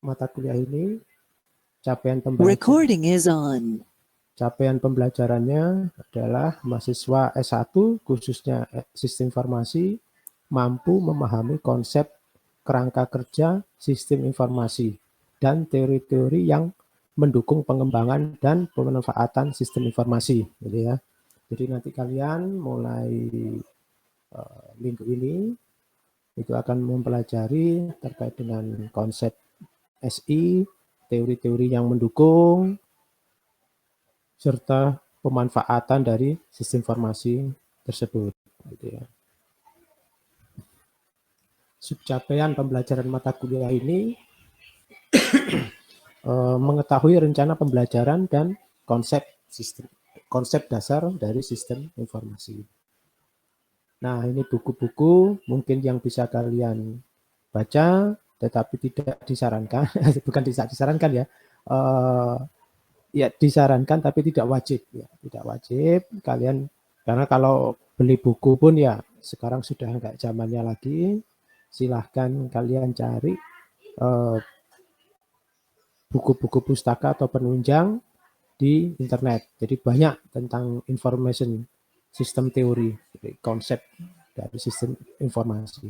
mata kuliah ini, capaian Recording is on. Capaian pembelajarannya adalah mahasiswa S1 khususnya sistem informasi mampu memahami konsep kerangka kerja sistem informasi dan teori-teori yang mendukung pengembangan dan pemanfaatan sistem informasi, gitu ya. Jadi nanti kalian mulai minggu ini itu akan mempelajari terkait dengan konsep SI, teori-teori yang mendukung, serta pemanfaatan dari sistem informasi tersebut. Gitu ya. Subcapaian pembelajaran mata kuliah ini mengetahui rencana pembelajaran dan konsep dasar dari sistem informasi. Nah, ini buku-buku mungkin yang bisa kalian baca, tetapi tidak disarankan, bukan tidak disarankan ya, ya disarankan tapi tidak wajib ya, tidak wajib kalian, karena kalau beli buku pun ya sekarang sudah enggak zamannya lagi. Silahkan kalian cari buku-buku pustaka atau penunjang di internet. Jadi banyak tentang information system teori, konsep dari sistem informasi.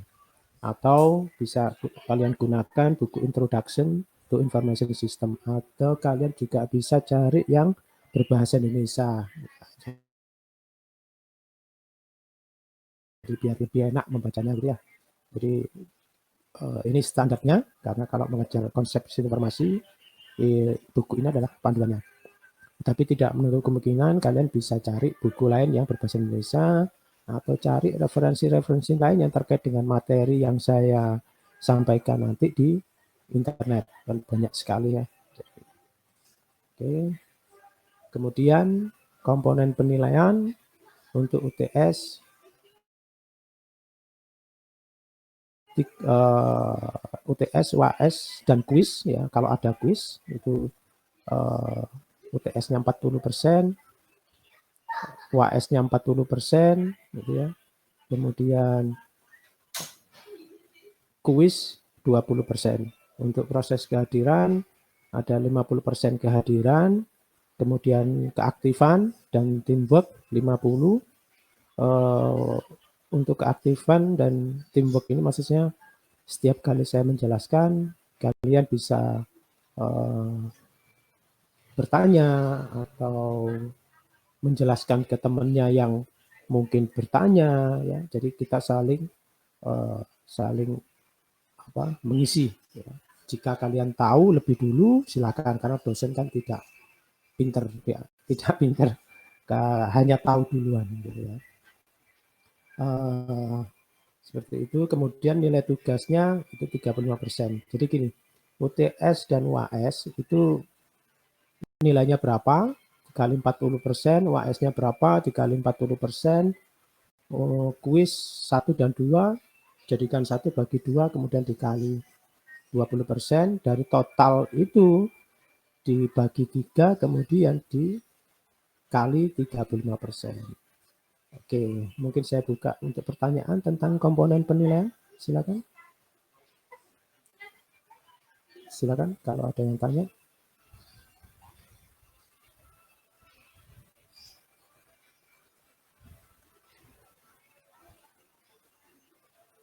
Atau bisa kalian gunakan buku Introduction to Information System, atau kalian juga bisa cari yang berbahasa Indonesia. Jadi biar lebih enak membacanya gitu ya. Jadi ini standarnya, karena kalau mengajar konsep sistem informasi, buku ini adalah panduannya. Tapi tidak menutup kemungkinan kalian bisa cari buku lain yang berbahasa Indonesia, atau cari referensi-referensi lain yang terkait dengan materi yang saya sampaikan nanti di internet. Dan banyak sekali ya. Oke. Kemudian komponen penilaian untuk UTS, UTS, UAS, dan kuis ya. Kalau ada kuis itu UTS-nya 40%, UAS-nya 40%, gitu ya. Kemudian kuis 20%. Untuk proses kehadiran ada 50% kehadiran, kemudian keaktifan dan teamwork 50. Untuk keaktifan dan teamwork ini maksudnya setiap kali saya menjelaskan kalian bisa bertanya atau menjelaskan ke temannya yang mungkin bertanya ya. Jadi kita saling mengisi ya. Jika kalian tahu lebih dulu silakan, karena dosen kan tidak pinter ya, tidak pinter, hanya tahu duluan gitu ya. Seperti itu. Kemudian nilai tugasnya itu 35%. Jadi gini, UTS dan UAS itu nilainya berapa? Dikali 40%, UAS-nya berapa? Dikali 40%. Kuis 1 dan 2, jadikan 1 bagi 2, kemudian dikali 20%. Dari total itu dibagi 3, kemudian dikali 35%. Oke, mungkin saya buka untuk pertanyaan tentang komponen penilaian. Silakan. Silakan kalau ada yang tanya.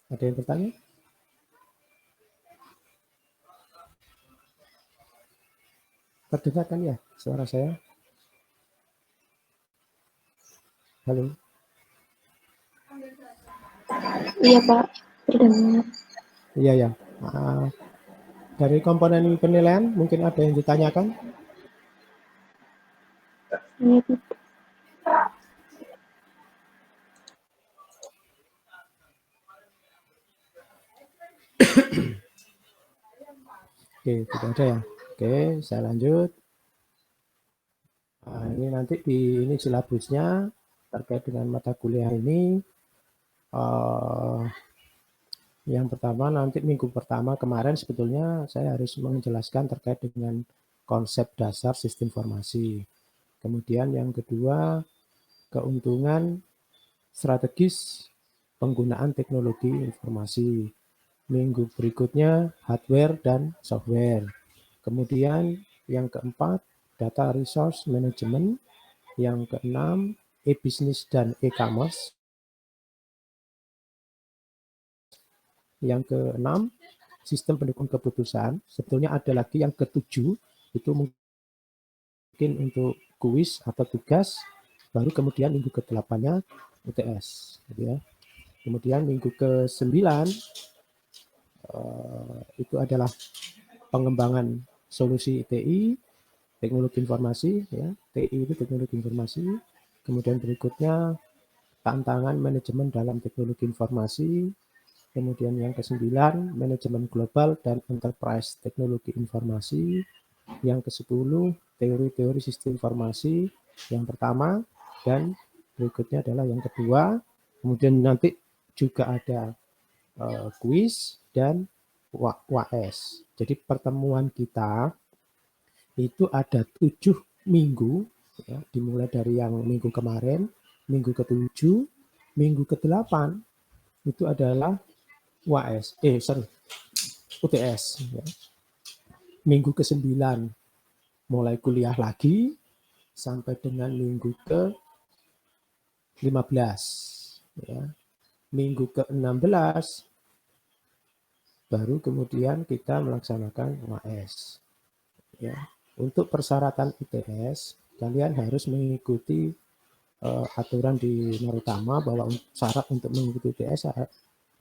Ada yang bertanya? Terdengarkan ya suara saya? Halo? Iya Pak, terdengar. Iya ya. Dari komponen penilaian mungkin ada yang ditanyakan? Saya tidak. Oke, tidak ada ya. Oke, saya lanjut. Nah, ini nanti ini silabusnya terkait dengan mata kuliah ini. Yang pertama nanti minggu pertama kemarin sebetulnya saya harus menjelaskan terkait dengan konsep dasar sistem informasi. Kemudian yang kedua, keuntungan strategis penggunaan teknologi informasi. Minggu berikutnya hardware dan software. Kemudian yang keempat, data resource management. Yang keenam, e-business dan e-commerce. Yang keenam, sistem pendukung keputusan. Sebetulnya ada lagi yang ketujuh, itu mungkin untuk kuis atau tugas. Baru kemudian minggu ke-8-nya UTS. Gitu ya. Kemudian minggu ke-9 itu adalah pengembangan solusi TI, teknologi informasi, ya. TI itu teknologi informasi. Kemudian berikutnya tantangan manajemen dalam teknologi informasi. Kemudian yang ke-9 manajemen global dan enterprise teknologi informasi. Yang ke-10 teori-teori sistem informasi yang pertama, dan berikutnya adalah yang kedua. Kemudian nanti juga ada kuis dan UAS. Jadi pertemuan kita itu ada 7 minggu, ya, dimulai dari yang minggu kemarin, minggu ke-7, minggu ke-8 itu adalah UTS. Ya. Minggu ke-9 mulai kuliah lagi sampai dengan minggu ke-15. Ya. Minggu ke-16 baru kemudian kita melaksanakan UAS. Ya. Untuk persyaratan UTS, kalian harus mengikuti aturan di Narutama bahwa syarat untuk mengikuti UTS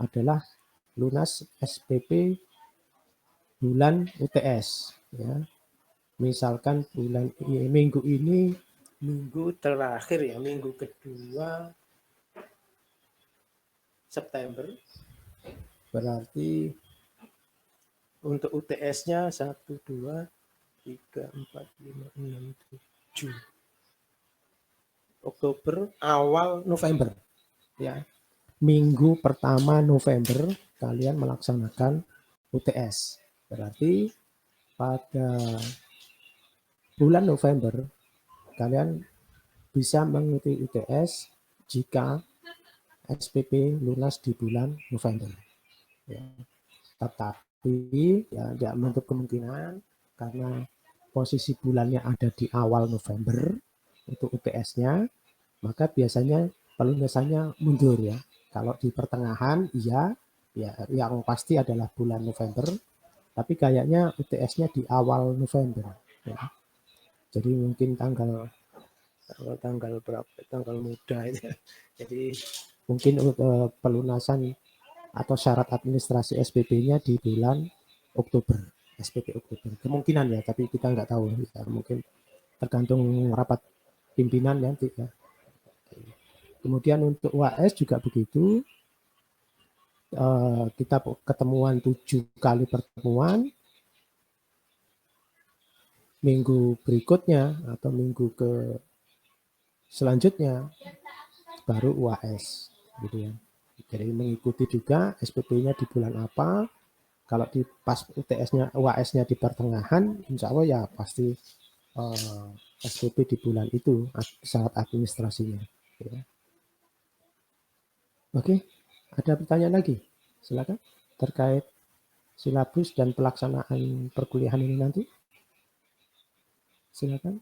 adalah lunas SPP bulan UTS. Ya. Misalkan minggu ini, minggu terakhir ya, minggu kedua September, berarti untuk UTS-nya 1, 2, 3, 4, 5, 6, 7. Oktober, awal November. Ya. Minggu pertama November kalian melaksanakan UTS. Berarti pada bulan November kalian bisa mengikuti UTS jika SPP lunas di bulan November. Ya. Tetapi ya tidak menutup kemungkinan karena posisi bulannya ada di awal November untuk UTS-nya, maka biasanya pelunasannya mundur ya. Kalau di pertengahan iya, ya yang pasti adalah bulan November, tapi kayaknya UTS-nya di awal November. Ya. Jadi mungkin tanggal berapa? Tanggal muda itu. Jadi mungkin pelunasan atau syarat administrasi SPP-nya di bulan Oktober, SPP Oktober. Kemungkinan ya, tapi kita nggak tahu. Ya, mungkin tergantung rapat pimpinan nanti ya. Kemudian untuk UAS juga begitu. Kita ketemuan 7 kali pertemuan. Minggu berikutnya atau minggu ke selanjutnya baru UAS, gitu ya. Jadi mengikuti juga SPP-nya di bulan apa. Kalau di pas UTS-nya, UAS-nya di pertengahan, insya Allah ya pasti SPP di bulan itu syarat administrasinya. Ya. Oke, ada pertanyaan lagi? Silakan terkait silabus dan pelaksanaan perkuliahan ini nanti. Silakan.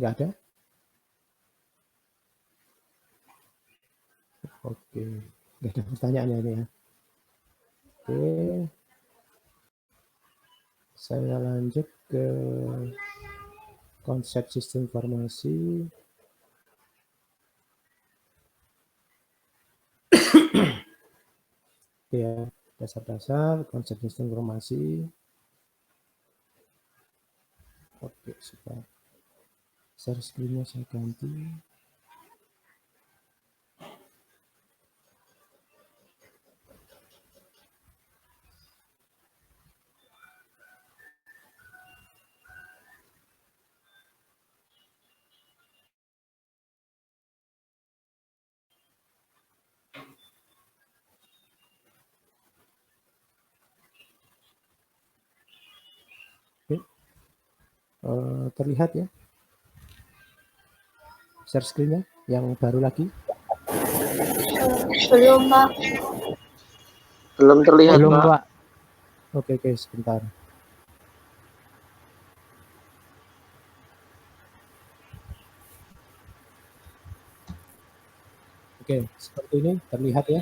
Nggak ada? Oke, nggak ada pertanyaannya ini ya. Oke, saya lanjut ke konsep sistem informasi. Ya, dasar-dasar konsep sistem informasi. Oke, supaya share screen-nya saya ganti. Oke. Terlihat ya share screen-nya yang baru lagi? Belum, Pak. Belum terlihat, Belum, Pak. Pak. Oke, sebentar. Oke, seperti ini terlihat ya.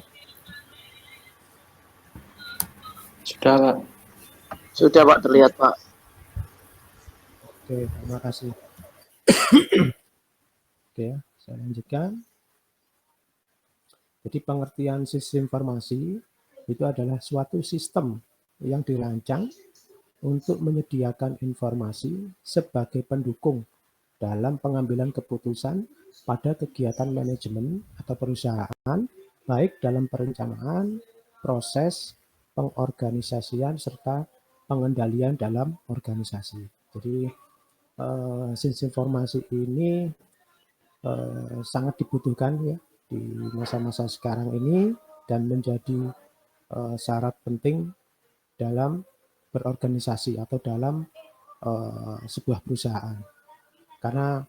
Sudah, Pak. Sudah, Pak, terlihat, Pak. Oke, terima kasih. Oke, saya lanjutkan. Jadi pengertian sistem informasi itu adalah suatu sistem yang dirancang untuk menyediakan informasi sebagai pendukung dalam pengambilan keputusan pada kegiatan manajemen atau perusahaan, baik dalam perencanaan, proses, pengorganisasian, serta pengendalian dalam organisasi. Jadi sistem informasi ini sangat dibutuhkan ya di masa-masa sekarang ini dan menjadi syarat penting dalam berorganisasi atau dalam sebuah perusahaan. Karena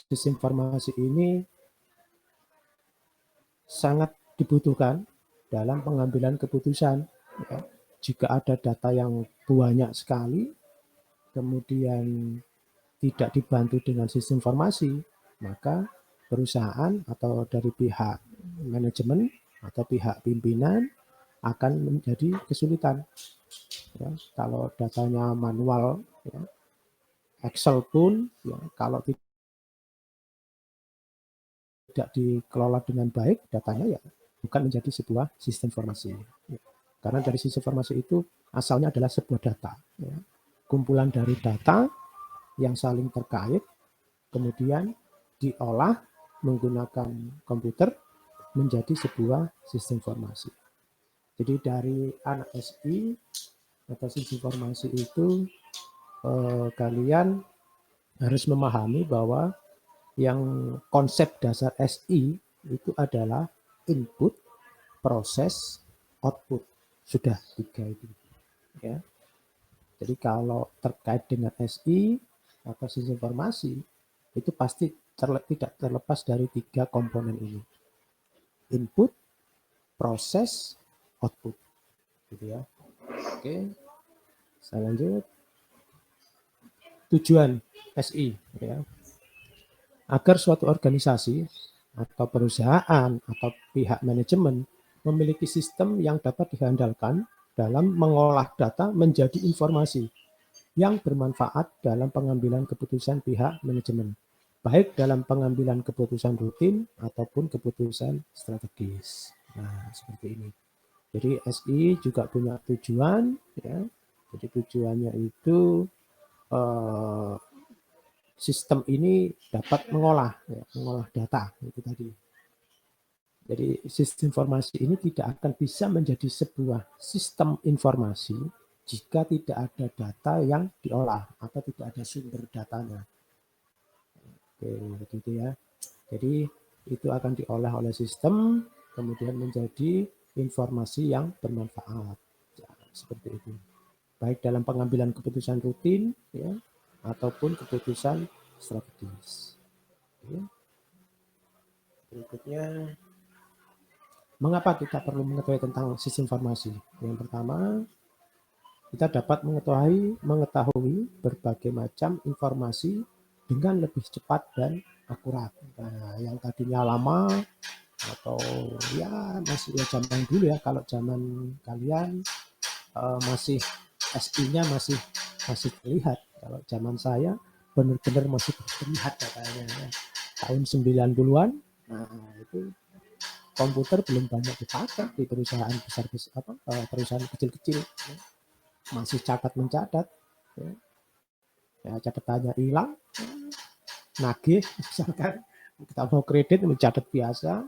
sistem informasi ini sangat dibutuhkan dalam pengambilan keputusan. Ya. Jika ada data yang banyak sekali, kemudian tidak dibantu dengan sistem informasi, maka perusahaan atau dari pihak manajemen atau pihak pimpinan akan menjadi kesulitan. Ya, kalau datanya manual, ya, Excel pun, ya, kalau tidak dikelola dengan baik, datanya ya bukan menjadi sebuah sistem informasi. Ya. Karena dari sistem informasi itu asalnya adalah sebuah data. Ya. Kumpulan dari data yang saling terkait, kemudian diolah menggunakan komputer menjadi sebuah sistem informasi. Jadi dari anak SI atau sistem informasi itu kalian harus memahami bahwa yang konsep dasar SI itu adalah input, proses, output. Sudah 3 itu. Ya. Jadi kalau terkait dengan SI atau sistem informasi itu pasti tidak terlepas dari 3 komponen ini. Input, proses, output. Gitu ya. Oke. Saya lanjut. Tujuan SI ya. Agar suatu organisasi atau perusahaan atau pihak manajemen memiliki sistem yang dapat diandalkan dalam mengolah data menjadi informasi yang bermanfaat dalam pengambilan keputusan pihak manajemen, baik dalam pengambilan keputusan rutin ataupun keputusan strategis. Nah, seperti ini. Jadi SI juga punya tujuan, ya. Jadi tujuannya itu sistem ini dapat mengolah data itu tadi. Jadi sistem informasi ini tidak akan bisa menjadi sebuah sistem informasi jika tidak ada data yang diolah atau tidak ada sumber datanya. Oke, begitu ya. Jadi itu akan diolah oleh sistem, kemudian menjadi informasi yang bermanfaat. Ya, seperti itu. Baik dalam pengambilan keputusan rutin, ya, ataupun keputusan strategis. Ya. Berikutnya, mengapa kita perlu mengetahui tentang sistem informasi? Yang pertama, kita dapat mengetahui berbagai macam informasi dengan lebih cepat dan akurat. Nah, yang tadinya lama atau ya masih ya zaman dulu ya, kalau zaman kalian masih SI-nya masih terlihat. Kalau zaman saya benar-benar masih terlihat katanya ya. Tahun 90-an. Nah, itu komputer belum banyak dipakai di perusahaan besar perusahaan kecil-kecil. Ya. Masih catat mencatat. Ya, catatannya hilang. Nagih misalkan kita mau kredit mencatat biasa.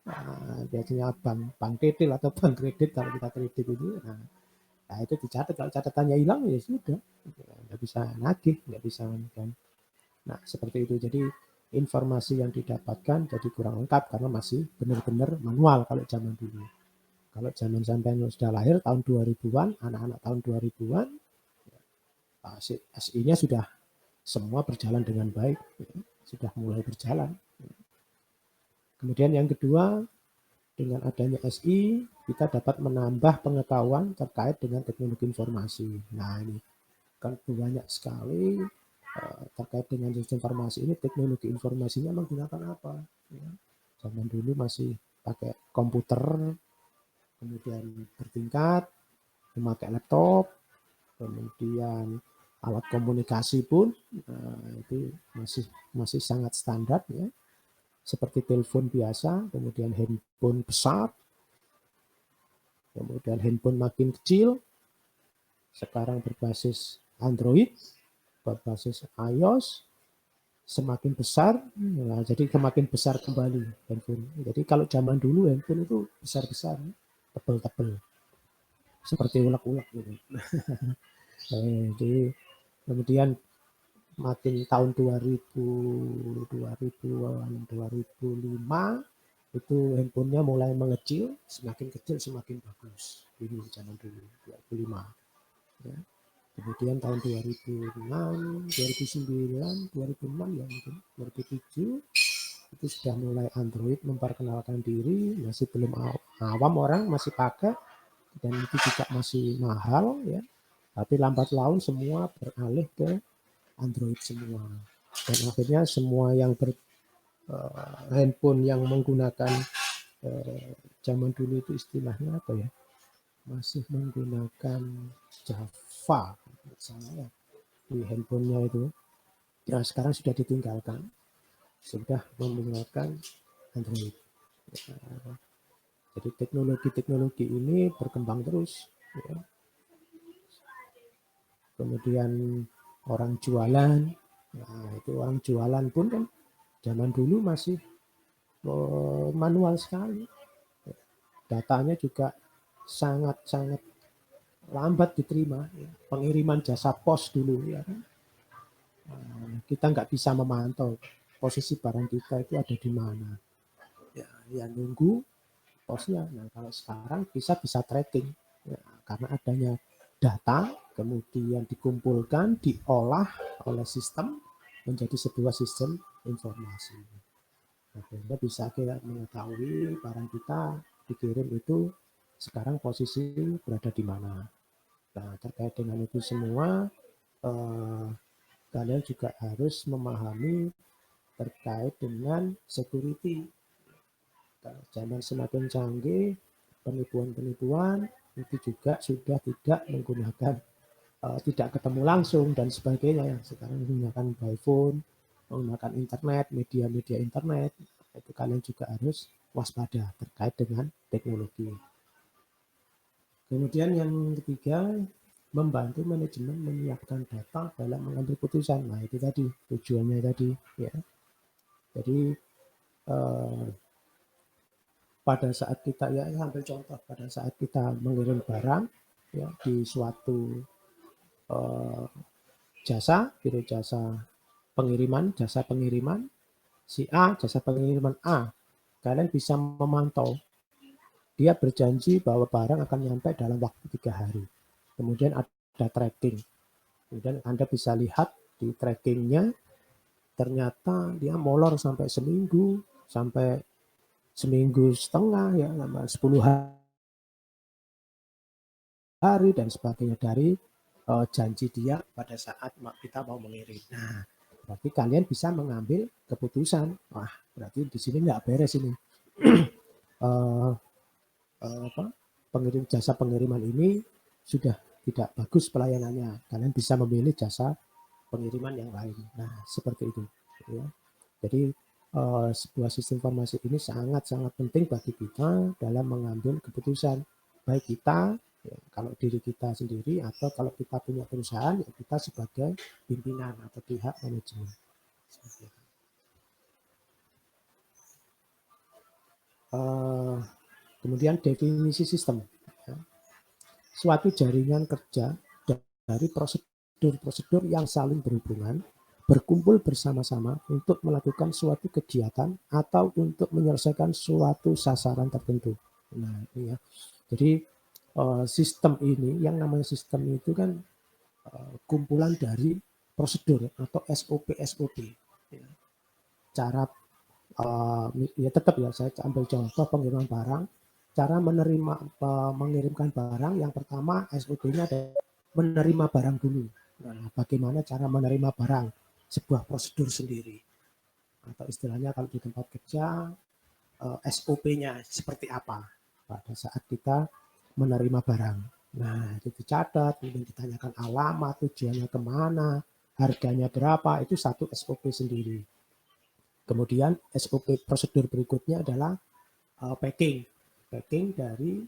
Nah, biasanya bank tetel atau bank kredit kalau kita kredit ini. Nah, itu dicatat, kalau catatannya hilang ya sudah, nggak bisa nagih, nggak bisa kan. Nah, seperti itu. Jadi informasi yang didapatkan jadi kurang lengkap karena masih benar-benar manual kalau zaman dulu. Kalau zaman sampai sudah lahir tahun 2000-an, anak-anak tahun 2000-an, SI-nya sudah semua berjalan dengan baik, sudah mulai berjalan. Kemudian yang kedua, dengan adanya SI, kita dapat menambah pengetahuan terkait dengan teknologi informasi. Nah, ini kan banyak sekali terkait dengan sistem informasi ini, teknologi informasinya menggunakan apa? Ya. Zaman dulu masih pakai komputer, kemudian bertingkat, memakai laptop, kemudian alat komunikasi pun itu masih sangat standar ya, seperti telepon biasa, kemudian handphone besar, kemudian handphone makin kecil, sekarang berbasis Android, berbasis iOS, semakin besar, nah, jadi semakin besar kembali handphone. Jadi kalau zaman dulu handphone itu besar-besar, tebel-tebel, seperti ulek-ulek gitu. Jadi kemudian makin tahun 2005 itu handphonenya mulai mengecil, semakin kecil semakin bagus. Ini zaman dulu 2005. Ya. Kemudian tahun 2006, 2009, 2006 ya mungkin 2007 itu sudah mulai Android memperkenalkan diri, masih belum awam orang masih pakai dan itu juga masih mahal ya. Tapi lambat laun semua beralih ke Android semua. Dan akhirnya semua yang handphone yang menggunakan zaman dulu itu istilahnya apa ya? Masih menggunakan Java misalnya di handphonenya itu. Ya sekarang sudah ditinggalkan. Sudah menggunakan Android. Jadi teknologi-teknologi ini berkembang terus. Ya. Kemudian orang jualan, nah itu orang jualan pun kan zaman dulu masih manual sekali. Datanya juga sangat-sangat lambat diterima. Pengiriman jasa pos dulu ya kan. Kita nggak bisa memantau posisi barang kita itu ada di mana. Ya nunggu posnya. Nah kalau sekarang bisa tracking ya, karena adanya data kemudian dikumpulkan, diolah oleh sistem menjadi sebuah sistem informasi. Nah, sehingga bisa kita mengetahui barang kita dikirim itu sekarang posisi berada di mana. Nah, terkait dengan itu semua, kalian juga harus memahami terkait dengan security. Zaman semakin canggih, penipuan-penipuan itu juga sudah tidak menggunakan tidak ketemu langsung dan sebagainya. Sekarang menggunakan by phone, menggunakan internet, media-media internet, itu kalian juga harus waspada terkait dengan teknologi. Kemudian yang ketiga, membantu manajemen menyiapkan data dalam mengambil putusan. Nah itu tadi tujuannya tadi ya. Jadi pada saat kita ya ambil contoh pada saat kita mengirim barang ya di suatu biro jasa pengiriman si A, jasa pengiriman A, kalian bisa memantau dia berjanji bahwa barang akan nyampe dalam waktu 3 hari. Kemudian ada tracking. Kemudian Anda bisa lihat di trackingnya ternyata dia molor sampai seminggu, sampai seminggu setengah ya, 10 hari dan sebagainya dari janji dia pada saat kita mau mengirim. Nah, berarti kalian bisa mengambil keputusan. Wah, berarti di sini nggak beres ini. Pengirim jasa pengiriman ini sudah tidak bagus pelayanannya. Kalian bisa memilih jasa pengiriman yang lain. Nah, seperti itu. Ya. Jadi sebuah sistem informasi ini sangat-sangat penting bagi kita dalam mengambil keputusan. Baik kita, ya, kalau diri kita sendiri, atau kalau kita punya perusahaan, ya kita sebagai pimpinan atau pihak manajemen. Kemudian definisi sistem. Suatu jaringan kerja dari prosedur-prosedur yang saling berhubungan, berkumpul bersama-sama untuk melakukan suatu kegiatan atau untuk menyelesaikan suatu sasaran tertentu. Nah, ini ya. Jadi sistem ini, yang namanya sistem itu kan kumpulan dari prosedur atau SOP. Ya. Cara ya tetap ya saya ambil contoh pengiriman barang. Cara mengirimkan barang yang pertama SOP-nya adalah menerima barang dulu. Nah, bagaimana cara menerima barang? Sebuah prosedur sendiri. Atau istilahnya kalau di tempat kerja SOP-nya seperti apa pada saat kita menerima barang. Nah, itu dicatat, kemudian ditanyakan alamat, tujuannya kemana, harganya berapa, itu satu SOP sendiri. Kemudian SOP prosedur berikutnya adalah packing. Packing dari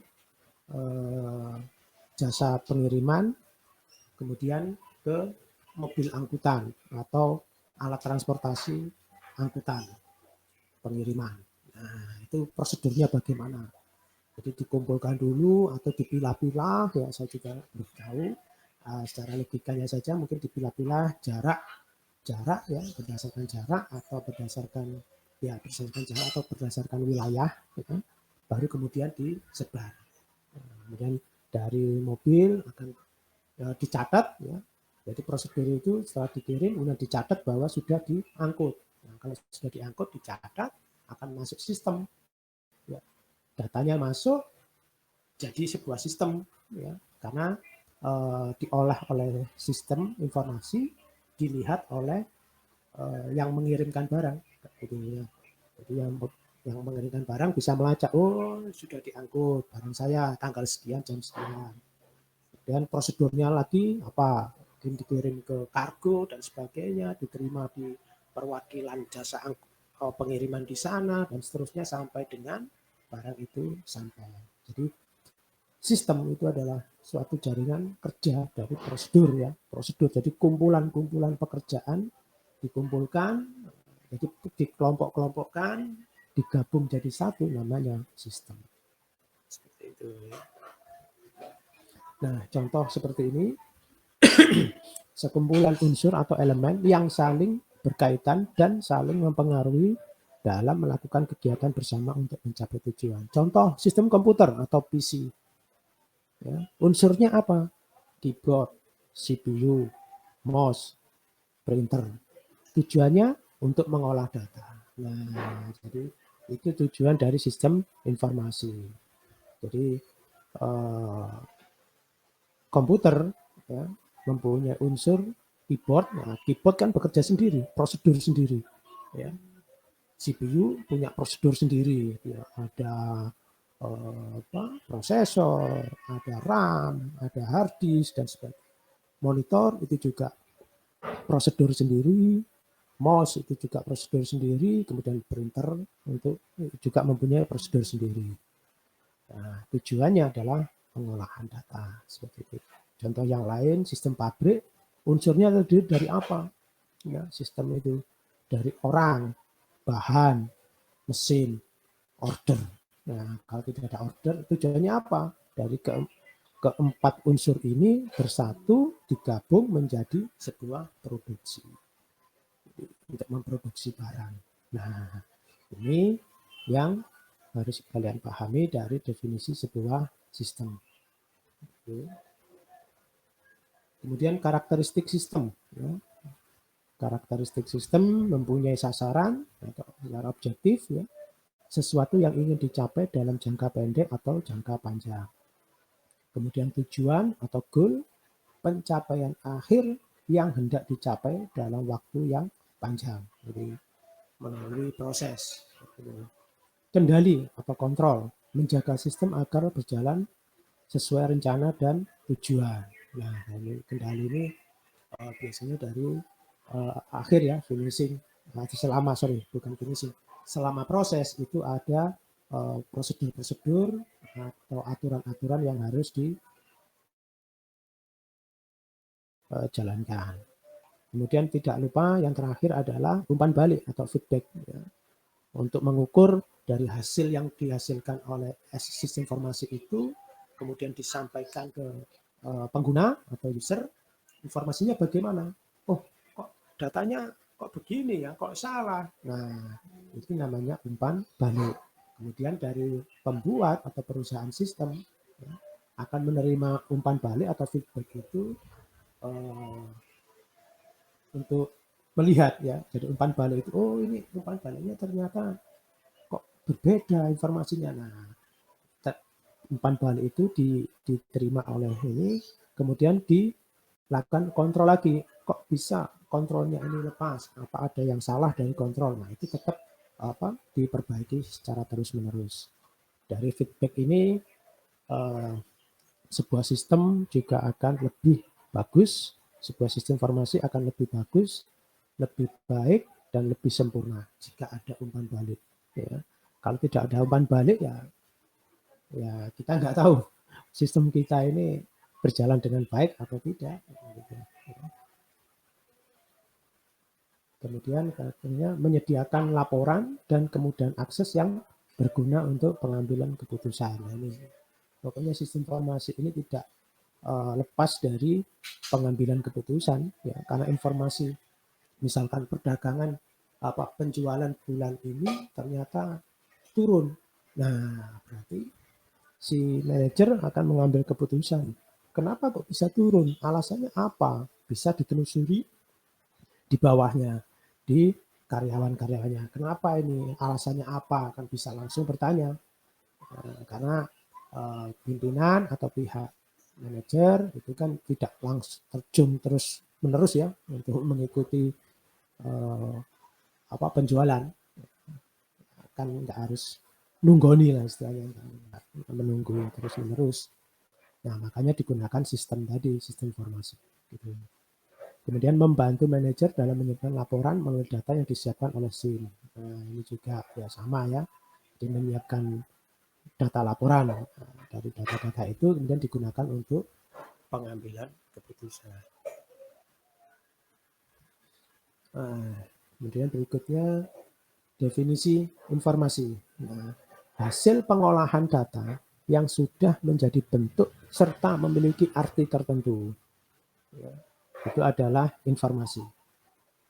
jasa pengiriman, kemudian ke mobil angkutan atau alat transportasi angkutan pengiriman. Nah, itu prosedurnya bagaimana? Jadi dikumpulkan dulu atau dipilah-pilah, ya saya juga belum tahu. Secara logikanya saja mungkin dipilah-pilah jarak ya, berdasarkan jarak atau berdasarkan jarak atau berdasarkan wilayah, ya, baru kemudian disebar. Kemudian dari mobil akan dicatat, ya. Jadi prosedur itu setelah dikirim kemudian dicatat bahwa sudah diangkut. Nah, kalau sudah diangkut dicatat akan masuk sistem. Ya. Datanya masuk jadi sebuah sistem, ya, karena diolah oleh sistem informasi, dilihat oleh yang mengirimkan barang. Jadi yang mengirimkan barang bisa melacak, oh sudah diangkut barang saya tanggal sekian jam sekian. Dan prosedurnya lagi apa? Mungkin dikirim ke kargo dan sebagainya, diterima di perwakilan jasa pengiriman di sana dan seterusnya sampai dengan barang itu sampai. Jadi sistem itu adalah suatu jaringan kerja dari prosedur, ya, prosedur. Jadi kumpulan-kumpulan pekerjaan dikumpulkan, jadi dikelompok-kelompokkan, digabung jadi satu, namanya sistem. Seperti itu. Nah, contoh seperti ini, sekumpulan unsur atau elemen yang saling berkaitan dan saling mempengaruhi dalam melakukan kegiatan bersama untuk mencapai tujuan. Contoh sistem komputer atau PC. Ya, unsurnya apa? Keyboard, CPU, mouse, printer. Tujuannya untuk mengolah data. Nah, jadi itu tujuan dari sistem informasi. Jadi komputer, ya, mempunyai unsur keyboard. Nah, keyboard kan bekerja sendiri, prosedur sendiri. Ya. CPU punya prosedur sendiri. Ya. Ada prosesor, ada RAM, ada hard disk dan sebagainya. Monitor itu juga prosedur sendiri, mouse itu juga prosedur sendiri, kemudian printer untuk juga mempunyai prosedur sendiri. Nah, tujuannya adalah pengolahan data seperti itu. Contoh yang lain, sistem pabrik, unsurnya terdiri dari apa? Ya, sistem itu dari orang, bahan, mesin, order. Nah, kalau tidak ada order, tujuannya apa? Dari keempat unsur ini bersatu, digabung menjadi sebuah produksi. Untuk memproduksi barang. Nah, ini yang harus kalian pahami dari definisi sebuah sistem. Kemudian karakteristik sistem. Ya. Karakteristik sistem mempunyai sasaran atau secara objektif, ya, sesuatu yang ingin dicapai dalam jangka pendek atau jangka panjang. Kemudian tujuan atau goal, pencapaian akhir yang hendak dicapai dalam waktu yang panjang. Jadi melalui proses. Kendali atau kontrol, menjaga sistem agar berjalan sesuai rencana dan tujuan. Nah, ini kendali ini biasanya dari akhir, ya, finishing. Selama proses itu ada prosedur-prosedur atau aturan-aturan yang harus dijalankan. Kemudian tidak lupa yang terakhir adalah umpan balik atau feedback, ya, untuk mengukur dari hasil yang dihasilkan oleh sistem informasi itu, kemudian disampaikan ke pengguna atau user, informasinya bagaimana? Oh, kok datanya kok begini ya, kok salah. Nah, itu namanya umpan balik. Kemudian dari pembuat atau perusahaan sistem, ya, akan menerima umpan balik atau feedback itu untuk melihat ya. Jadi umpan balik itu, oh ini umpan baliknya ternyata kok berbeda informasinya. Nah, umpan balik itu diterima oleh ini, kemudian dilakukan kontrol lagi. Kok bisa kontrolnya ini lepas? Apa ada yang salah dari kontrol? Nah, itu tetap diperbaiki secara terus-menerus. Dari feedback ini sebuah sistem juga akan lebih bagus, sebuah sistem informasi akan lebih bagus, lebih baik, dan lebih sempurna jika ada umpan balik. Ya. Kalau tidak ada umpan balik ya kita nggak tahu sistem kita ini berjalan dengan baik atau tidak. Kemudian katanya menyediakan laporan dan kemudian akses yang berguna untuk pengambilan keputusan. Nah, ini pokoknya sistem informasi ini tidak lepas dari pengambilan keputusan ya, karena informasi misalkan perdagangan penjualan bulan ini ternyata turun. Nah, berarti si manajer akan mengambil keputusan. Kenapa kok bisa turun? Alasannya apa? Bisa ditelusuri di bawahnya, di karyawan-karyawannya. Kenapa ini? Alasannya apa? Kan bisa langsung bertanya. Karena pimpinan atau pihak manajer itu kan tidak langsung terjun terus menerus ya untuk mengikuti penjualan, kan nggak harus nunggoni lah istilahnya, menunggu terus menerus. Nah, makanya digunakan sistem tadi, sistem informasi gitu. Kemudian membantu manajer dalam menyiapkan laporan melalui data yang disiapkan oleh SIM. Nah, ini juga ya sama ya, jadi menyiapkan data laporan. Nah, dari data-data itu kemudian digunakan untuk pengambilan keputusan. Nah, kemudian berikutnya definisi informasi. Nah, hasil pengolahan data yang sudah menjadi bentuk serta memiliki arti tertentu. Ya, itu adalah informasi.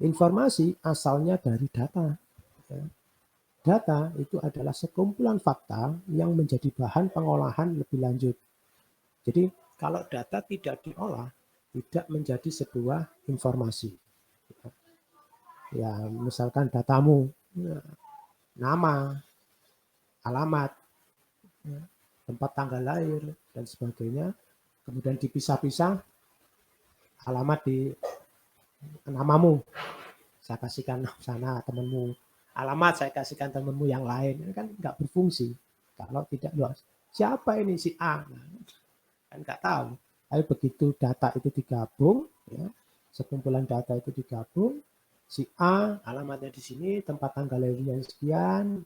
Informasi asalnya dari data. Ya. Data itu adalah sekumpulan fakta yang menjadi bahan pengolahan lebih lanjut. Jadi kalau data tidak diolah, tidak menjadi sebuah informasi. Ya, misalkan datamu, nama, alamat, tempat tanggal lahir, dan sebagainya, kemudian dipisah-pisah, alamat di namamu, saya kasihkan sana temanmu, alamat saya kasihkan temanmu yang lain, kan nggak berfungsi. Kalau tidak luas, siapa ini si A? Nah, kan nggak tahu. Tapi begitu data itu digabung, ya, sekumpulan data itu digabung, si A alamatnya di sini, tempat tanggal lahirnya sekian,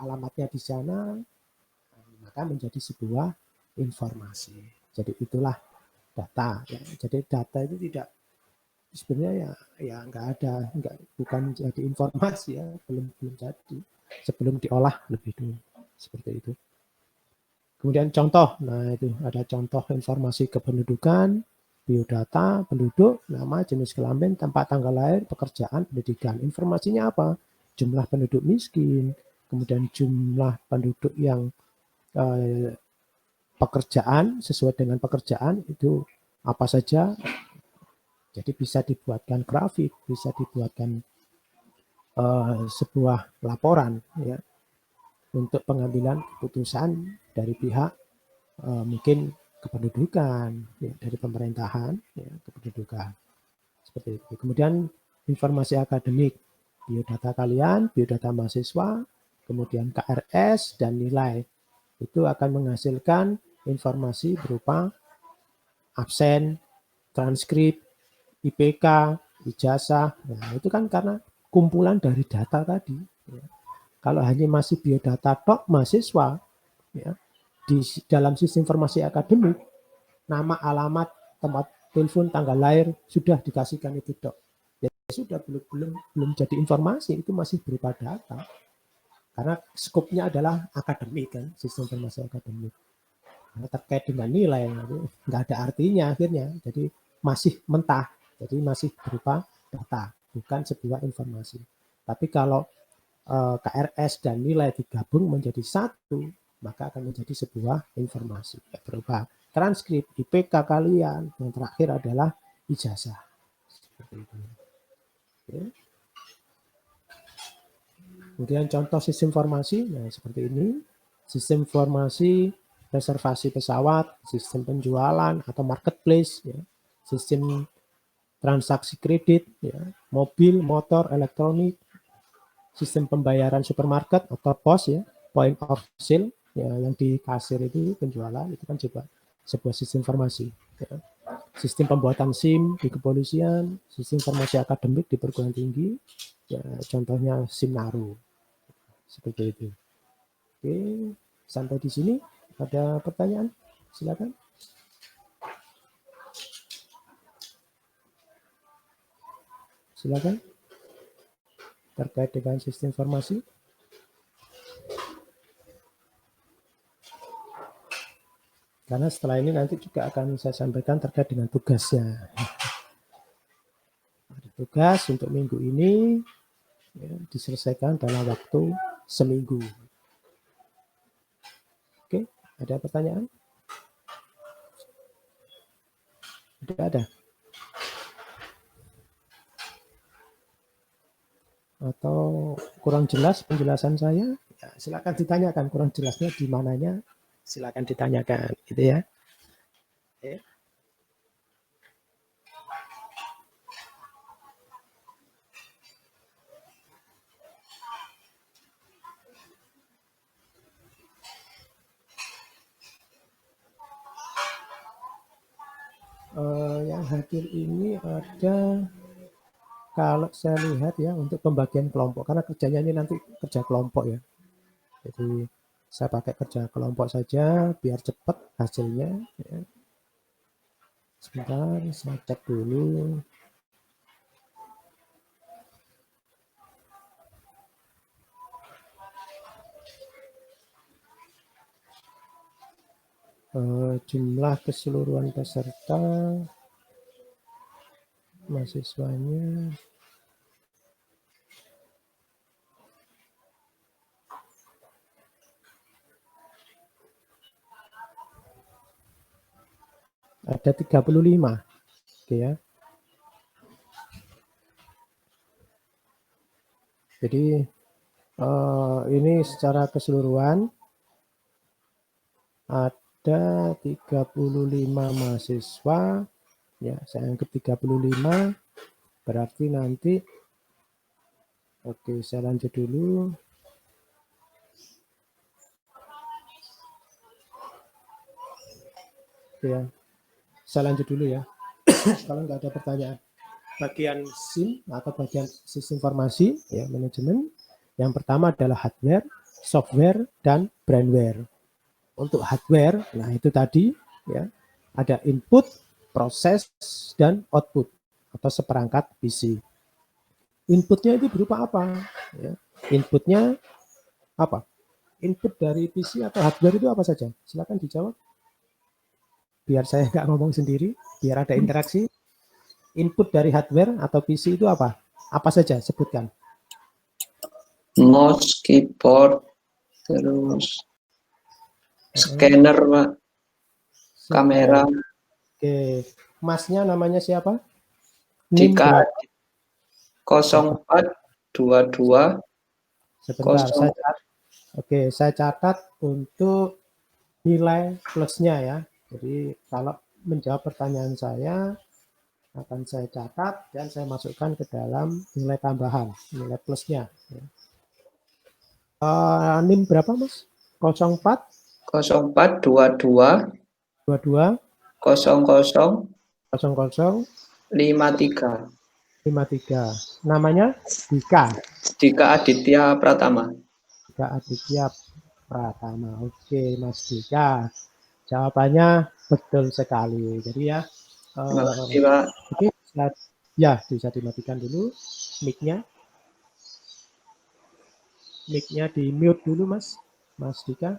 alamatnya di sana, maka menjadi sebuah informasi. Jadi itulah data. Ya. Jadi data itu tidak sebenarnya ya bukan jadi informasi ya, belum jadi sebelum diolah lebih dulu seperti itu. Kemudian contoh, nah itu ada contoh informasi kependudukan, biodata, penduduk, nama, jenis kelamin, tempat tanggal lahir, pekerjaan, pendidikan. Informasinya apa? Jumlah penduduk miskin, kemudian jumlah penduduk yang pekerjaan, sesuai dengan pekerjaan itu apa saja. Jadi bisa dibuatkan grafik, bisa dibuatkan sebuah laporan ya untuk pengambilan keputusan dari pihak mungkin kependudukan, ya, dari pemerintahan, ya, kependudukan seperti itu. Kemudian informasi akademik, biodata kalian, biodata mahasiswa, kemudian KRS dan nilai itu akan menghasilkan informasi berupa absen, transkrip, IPK, ijazah. Nah, itu kan karena kumpulan dari data tadi. Ya. Kalau hanya masih biodata tok mahasiswa, ya, di dalam sistem informasi akademik, nama, alamat, tempat telepon, tanggal lahir sudah dikasihkan itu tok. Ya sudah belum jadi informasi, itu masih berupa data. Karena skopnya adalah akademik kan, sistem informasi akademik. Karena terkait dengan nilai, nggak ada artinya akhirnya. Jadi masih mentah, jadi masih berupa data, bukan sebuah informasi. Tapi kalau KRS dan nilai digabung menjadi satu, maka akan menjadi sebuah informasi. Ya, berupa transkrip, IPK kalian, yang terakhir adalah ijazah. Seperti itu. Oke. Kemudian contoh sistem informasi, nah seperti ini. Sistem informasi reservasi pesawat, sistem penjualan atau marketplace, ya. Sistem transaksi kredit, ya. Mobil, motor, elektronik, sistem pembayaran supermarket atau pos, ya. Point of sale, ya, yang di kasir itu penjualan, itu kan juga sebuah sistem informasi. Ya. Sistem pembuatan SIM di kepolisian, sistem informasi akademik di perguruan tinggi, ya, contohnya SIM Naru. Seperti itu. Oke, sampai di sini. Ada pertanyaan? Silakan. Silakan. Terkait dengan sistem informasi. Karena setelah ini nanti juga akan saya sampaikan terkait dengan tugasnya. Ada tugas untuk minggu ini, ya, diselesaikan dalam waktu seminggu. Oke, ada pertanyaan? Tidak ada? Atau kurang jelas penjelasan saya? Ya, silakan ditanyakan kurang jelasnya di mananya. Silakan ditanyakan, gitu ya. Oke. Yang hadir ini ada, kalau saya lihat ya, untuk pembagian kelompok, karena kerjanya ini nanti kerja kelompok ya. Jadi saya pakai kerja kelompok saja biar cepat hasilnya. Ya. Sebentar, saya cek dulu. Jumlah keseluruhan peserta mahasiswanya ada 35. Oke ya. Jadi ini secara keseluruhan ada 35 mahasiswa. Ya, saya anggap 35. Berarti nanti, oke, saya lanjut dulu. Oke ya, saya lanjut dulu ya. Kalau nggak ada pertanyaan. Bagian SIM atau bagian sistem informasi, ya, manajemen. Yang pertama adalah hardware, software, dan brandware. Untuk hardware, nah itu tadi, ya, ada input, proses, dan output atau seperangkat PC. Inputnya itu berupa apa? Ya, inputnya apa? Input dari PC atau hardware itu apa saja? Silakan dijawab. Biar saya nggak ngomong sendiri, biar ada interaksi. Input dari hardware atau PC itu apa? Apa saja? Sebutkan. Mouse, keyboard, terus scanner, Pak. Kamera. Oke, masnya namanya siapa? Jika berapa? 0422 Sebentar, saya catat untuk nilai plusnya ya. Jadi kalau menjawab pertanyaan saya, akan saya catat dan saya masukkan ke dalam nilai tambahan, nilai plusnya. NIM berapa, Mas? 04 0422 22 00 00 53. 53. Namanya Dika. Dika Aditya Pratama. Dika Aditya Pratama. Oke, Mas Dika. Jawabannya betul sekali. Jadi ya, Terima kasih, Pak. oke, ya bisa dimatikan dulu mic-nya. Mic-nya di mute dulu, Mas Dika.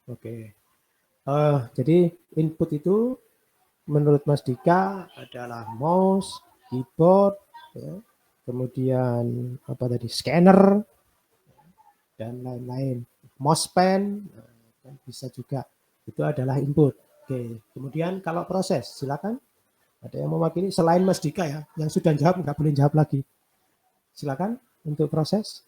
Oke. Jadi input itu menurut Mas Dika adalah mouse, keyboard, ya, kemudian apa tadi, scanner dan lain-lain, mouse pen, bisa juga itu adalah input. Oke, kemudian kalau proses, silakan. Ada yang mewakili selain Mas Dika ya, yang sudah jawab nggak boleh jawab lagi. Silakan untuk proses.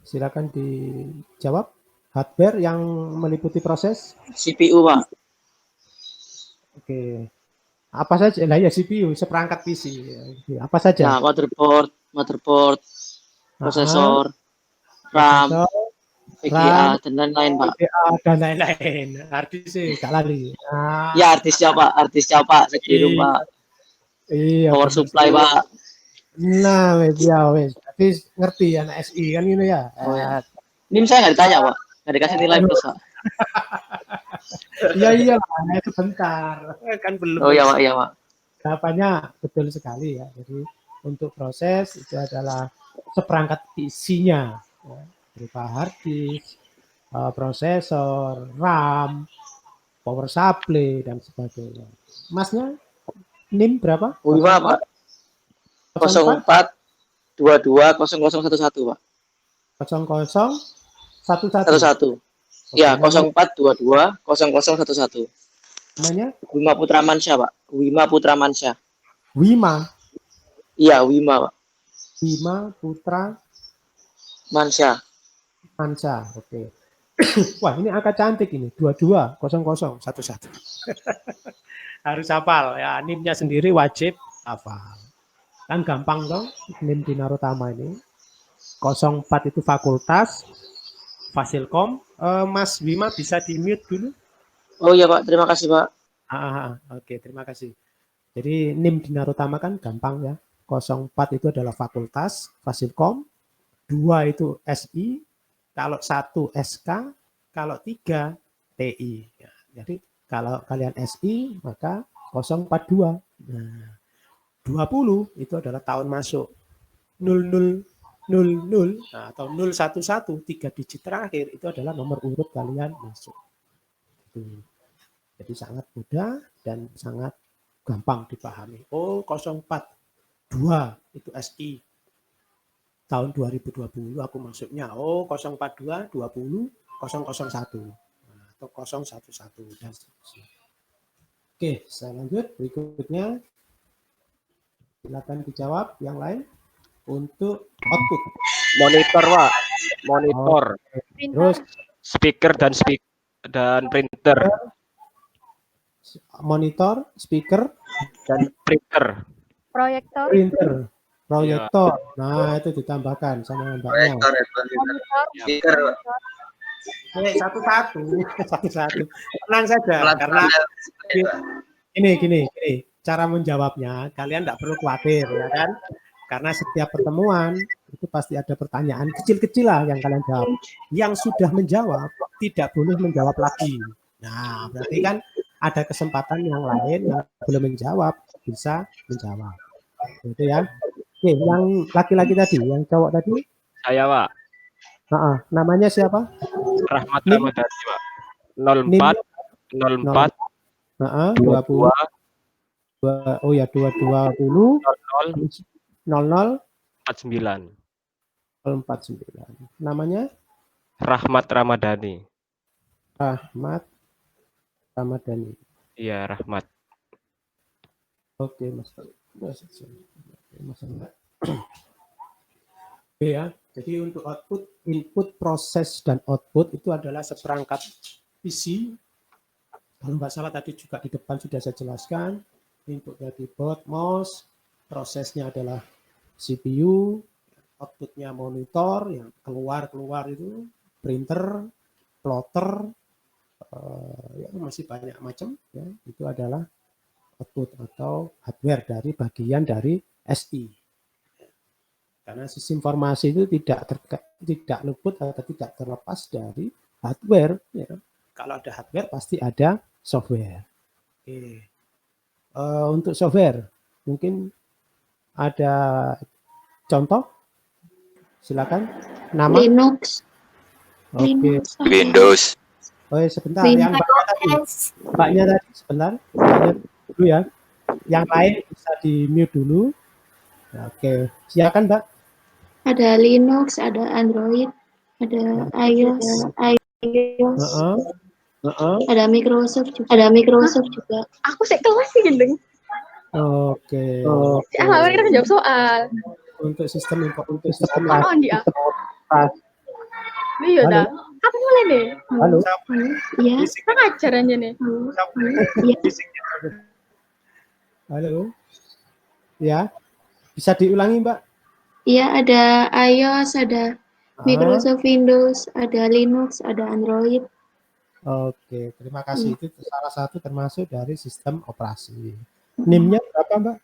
Silakan dijawab. Hardware yang meliputi proses. CPU, Pak. Oke. Apa saja? Nah ya CPU, seperangkat PC. Apa saja? Ya, motherboard, prosesor, RAM, Prosesor, VGA, dan lain-lain, Pak. VGA, dan lain-lain. Artis sih, gak lari. Nah, Ya, artisnya, Pak. Sekirim, Pak. iya, Power bener. supply, Pak. Nah, wes ya wes. Tapi ngerti anak SI kan gitu ya. Oh, ya. NIM saya nggak ditanya, Pak. Nggak dikasih nilai plus, Pak. Iya lah, sebentar. Kan belum. Oh, iya, Pak. Iya, Pak. Jawabannya betul sekali ya. Jadi untuk proses itu adalah seperangkat isinya, ya, berupa hard disk, prosesor, RAM, power supply dan sebagainya. Masnya NIM berapa? WIMA, Pak. 04 22 0011, Pak. 0011. 11. Ya, 04 22 0011. Namanya Wima Putra Mansyah, Pak. Wima Putra Mansyah. Wima. Iya, Wima, Pak. Wima Putra Mansyah. Mansa. Oke. Wah, ini angka cantik ini. 220011. Harus hafal ya. NIM-nya sendiri wajib hafal. Kan gampang dong NIM di Narutama ini. 04 itu fakultas, Fasilkom. Mas Wima bisa di-mute dulu? Oh iya, Pak. Terima kasih, Pak. Oke, terima kasih. Jadi NIM di Narutama kan gampang ya. 04 itu adalah fakultas, Fasilkom. 2 itu SI, kalau 1 SK, kalau 3 TI. Ya, jadi kalau kalian SI maka 042. Nah, 20 itu adalah tahun masuk. 0000 nah, atau 011 3 digit terakhir itu adalah nomor urut kalian masuk. Jadi sangat mudah dan sangat gampang dipahami. Oh, 042 itu SI. Tahun 2020 aku masuknya. Oh, 042 20 001 atau 011 dan seterusnya. Oke, saya lanjut berikutnya. Silakan dijawab yang lain untuk output. Monitor, Pak. Monitor. Terus Speaker dan printer monitor, speaker, dan printer. Proyektor, printer, proyektor. Nah, itu ditambahkan sama mbaknya. Speaker. Satu-satu. Tenang saja karena gini. Cara menjawabnya kalian tidak perlu khawatir ya kan? Karena setiap pertemuan itu pasti ada pertanyaan kecil-kecil lah yang kalian jawab. Yang sudah menjawab tidak boleh menjawab lagi. Nah, berarti kan ada kesempatan yang lain yang belum menjawab bisa menjawab. Gitu ya. Oke, yang laki-laki tadi, yang cowok tadi? Saya, Pak. Namanya siapa? Rahmat NIM? Ramadhani, Pak. 04 20. Oh ya, 220 00 49. 049. Namanya Rahmat Ramadhani. Rahmat Ramadhani. Iya, Rahmat. Oke, Mas. Oke ya. Jadi untuk output, input, proses dan output itu adalah seperangkat PC. Kalau nggak salah tadi juga di depan sudah saya jelaskan. Inputnya keyboard, mouse, prosesnya adalah CPU, outputnya monitor, yang keluar itu printer, plotter, ya masih banyak macam. Ya, itu adalah output atau hardware dari bagian dari SI. Karena sistem informasi itu tidak luput atau tidak terlepas dari hardware. Ya. Kalau ada hardware pasti ada software. Oke. Untuk software, mungkin ada contoh? Silakan. Nama? Linux. Oke. Windows. Oh, sebentar. Yang mbaknya tadi, sebentar. Mbaknya dulu ya. Yang lain bisa di-mute dulu. Oke. Silakan, Mbak. Ada Linux, ada Android, ada iOS. Heeh. Ada Microsoft juga. Aku sih kelas sih gendeng. Oke. Si Ahla kan jawab soal. Untuk sistem Ono operasi. di aku. Iya Halo. dah. Apa mulai nih? Halo. Iya. Kita ngajar aja nih. Iya. Halo. Ya. Bisa diulangi, Mbak? Iya, ada iOS, ada Ah, Microsoft Windows, ada Linux, ada Android. Oke, terima kasih. Itu salah satu termasuk dari sistem operasi. NIM-nya berapa, Mbak?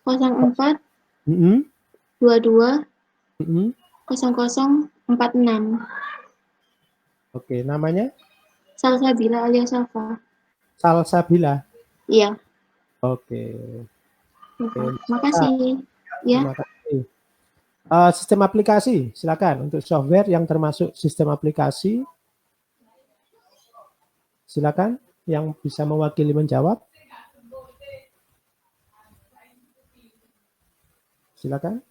04 Mm-mm. 22 Mm-mm. 0046. Oke, namanya Salsabila alias Safa. Salsabila. Iya. Oke. Makasih. Ya. Terima kasih. Sistem aplikasi, silakan untuk software yang termasuk sistem aplikasi. Silakan yang bisa mewakili menjawab. Silakan.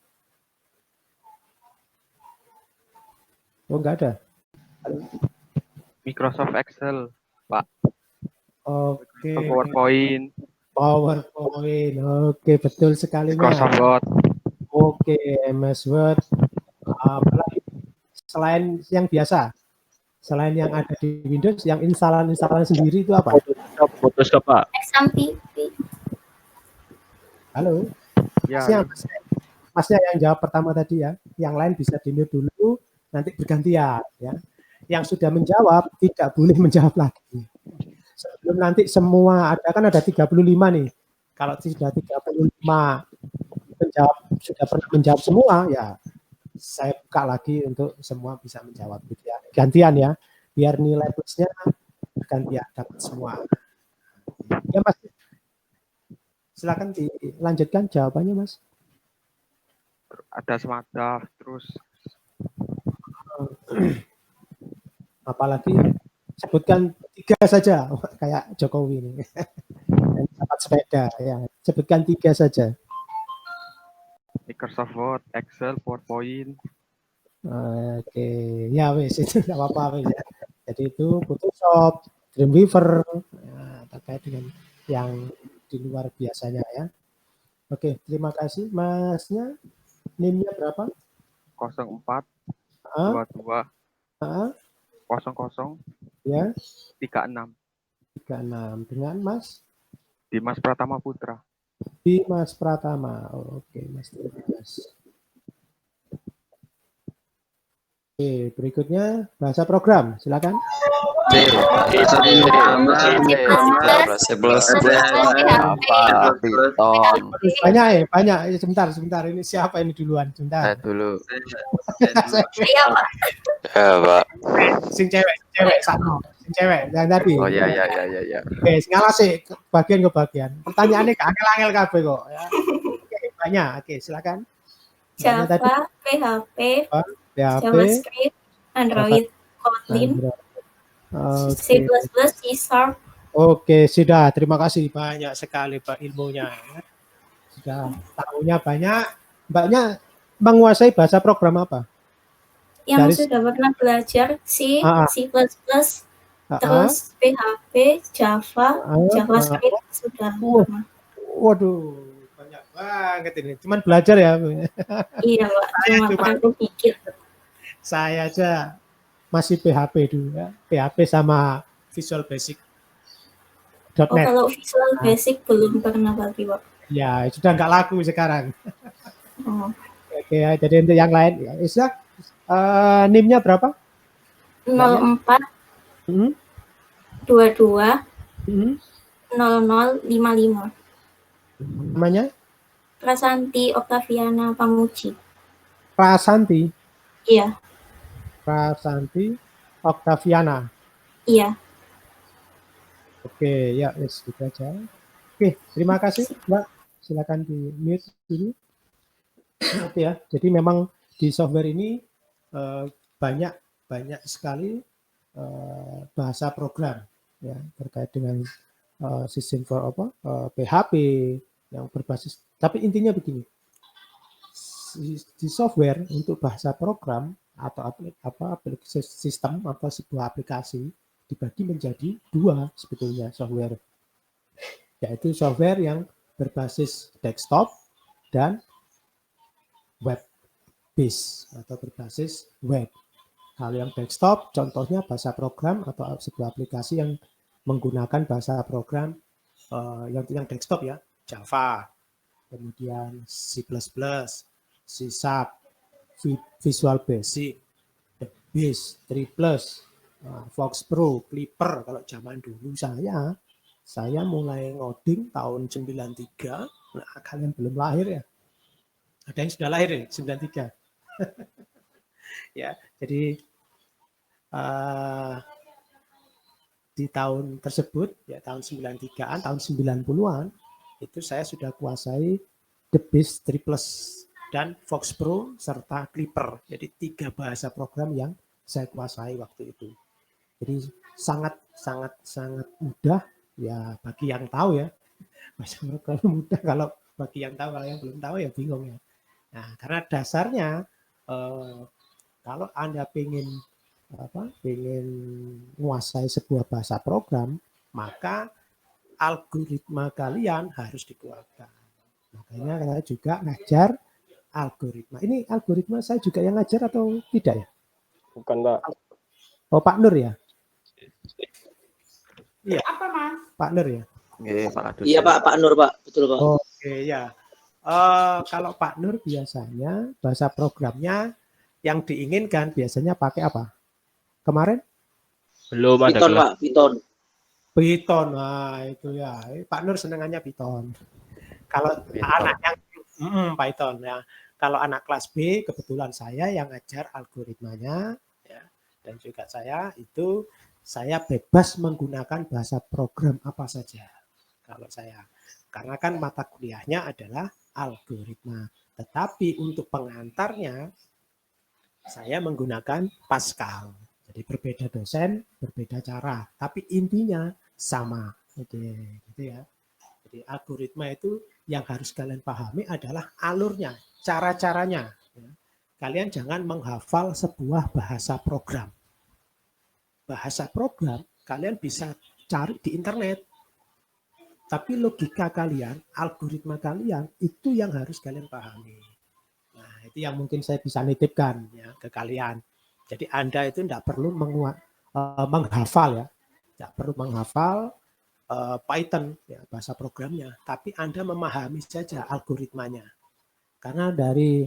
Oh, enggak ada. Microsoft Excel, Pak. Oke. PowerPoint, PowerPoint. Oke, betul sekali, Mas. Microsoft Word. Oke, MS Word. Apalagi selain yang biasa, selain yang ada di Windows, yang instalan sendiri itu apa? Photoshop, Pak. Halo, Ya, Masnya yang jawab pertama tadi ya. Yang lain bisa di-mute dulu, nanti bergantian ya. Yang sudah menjawab tidak boleh menjawab lagi. Sebelum nanti semua ada 35 nih. Kalau sudah 35 sudah pernah menjawab semua ya, saya buka lagi untuk semua bisa menjawab gitu ya. Gantian ya, biar nilai plusnya gantian dapat semua. Ya Mas, silakan dilanjutkan jawabannya Mas. ada Smada, terus Apalagi sebutkan 3 saja, kayak Jokowi ini. Dan dapat sepeda ya. Sebutkan 3 saja. Microsoft Word, Excel, PowerPoint. Oke, ya wes itu nggak apa-apa wes, ya. Jadi itu Photoshop, Dreamweaver, ya, terkait dengan yang di luar biasanya ya. Oke, terima kasih Masnya. NIM-nya berapa? 04 Ah, 22 ah, 00 ya, 36. 36 dengan Mas Dimas Pratama Putra. Dimas Pratama. Oke, Mas Dimas. Oke, berikutnya bahasa program, silakan. Banyak. Sebentar. Ini siapa ini duluan? Sebentar. Dulu. Iya, Pak. Ya, Pak. Sing cewek, Sakno. Sing cewek, yang tadi. Oh ya. Oke, ngalah sih bagian ke bagian. Pertanyaannya gak angel-angel kabeh kok ya. Oke, banyak. Oke, silakan. Java, PHP, PHP, JavaScript, Android, Kotlin, C++, C#. Oke, sudah. Terima kasih banyak sekali Pak ilmunya. Sudah tahunya banyak. Mbaknya menguasai bahasa program apa? Yang sudah pernah belajar C, C++, terus PHP, Java, JavaScript sudah pernah. Waduh, banyak banget ini. Cuman belajar ya. Iya, Pak. Cuma dikit. Saya aja masih PHP dulu ya. PHP sama Visual Basic. Oh, kalau Visual Basic belum pernah lagi, Pak. Ya, sudah nggak laku sekarang. Oh. Oke, jadi untuk yang lain, ya, Isya, NIM-nya berapa? 04 22 0055. Namanya? Prasanti Oktaviana Pamuji. Prasanti? Iya. Prasanti Oktaviana? Iya. Oke, ya, gitu aja. Oke, terima kasih, Mbak. Silakan di-mute dulu. Oke ya, jadi memang di software ini banyak sekali bahasa program ya terkait dengan sistem PHP yang berbasis. Tapi intinya begini, di software untuk bahasa program atau sistem atau sebuah aplikasi dibagi menjadi dua sebetulnya software, yaitu software yang berbasis desktop dan web base atau berbasis web. Kalau yang desktop contohnya bahasa program atau sebuah aplikasi yang menggunakan bahasa program yang desktop ya, Java, kemudian C++, C Sharp, Visual Basic, Base, 3+, Fox Pro, Clipper. Kalau zaman dulu saya mulai ngoding tahun 93. Nah, kalian belum lahir ya? Ada yang sudah lahir ya, 93. Ya, jadi di tahun tersebut, ya tahun 93-an, tahun 90-an, itu saya sudah kuasai The Base 3+ dan Fox Pro serta Clipper. Jadi 3 bahasa program yang saya kuasai waktu itu. Jadi sangat mudah ya bagi yang tahu ya. Bahasa program mudah, kalau bagi yang tahu, kalau yang belum tahu ya bingung ya. Nah, karena dasarnya kalau Anda pengen menguasai sebuah bahasa program, maka algoritma kalian harus dikuatkan. Makanya saya juga ngajar algoritma. Ini algoritma saya juga yang ngajar atau tidak ya? Bukan, Pak. Oh, Pak Nur ya? Iya. Apa, Mas? Pak Nur ya? Iya Pak Nur Pak, betul Pak. Oke ya. Kalau Pak Nur biasanya bahasa programnya yang diinginkan biasanya pakai apa? Kemarin? Belum ada Python kelas. Pak, Python. Python. Nah, itu ya. Pak Nur senangannya Python. Kalau anak yang Python ya. Kalau anak kelas B kebetulan saya yang ngajar algoritmanya ya. Dan juga saya bebas menggunakan bahasa program apa saja. Kalau saya, karena kan mata kuliahnya adalah algoritma. Tetapi untuk pengantarnya saya menggunakan Pascal. Jadi berbeda dosen, berbeda cara, tapi intinya sama. Gitu ya. Jadi algoritma itu yang harus kalian pahami adalah alurnya, cara-caranya. Kalian jangan menghafal sebuah bahasa program. Bahasa program kalian bisa cari di internet. Tapi logika kalian, algoritma kalian, itu yang harus kalian pahami. Nah, itu yang mungkin saya bisa nitipkan ya ke kalian. Jadi Anda itu tidak perlu menghafal ya. Tidak perlu menghafal Python, ya, bahasa programnya. Tapi Anda memahami saja algoritmanya. Karena dari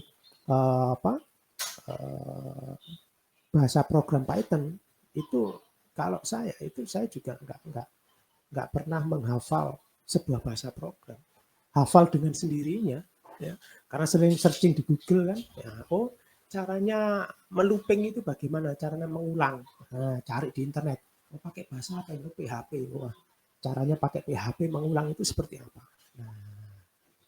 bahasa program Python, itu kalau saya juga nggak pernah menghafal sebuah bahasa program, hafal dengan sendirinya ya, karena sering searching di Google kan ya, caranya melooping itu bagaimana, caranya mengulang, cari di internet, pakai bahasa apa itu, PHP, caranya pakai PHP mengulang itu seperti apa. Nah,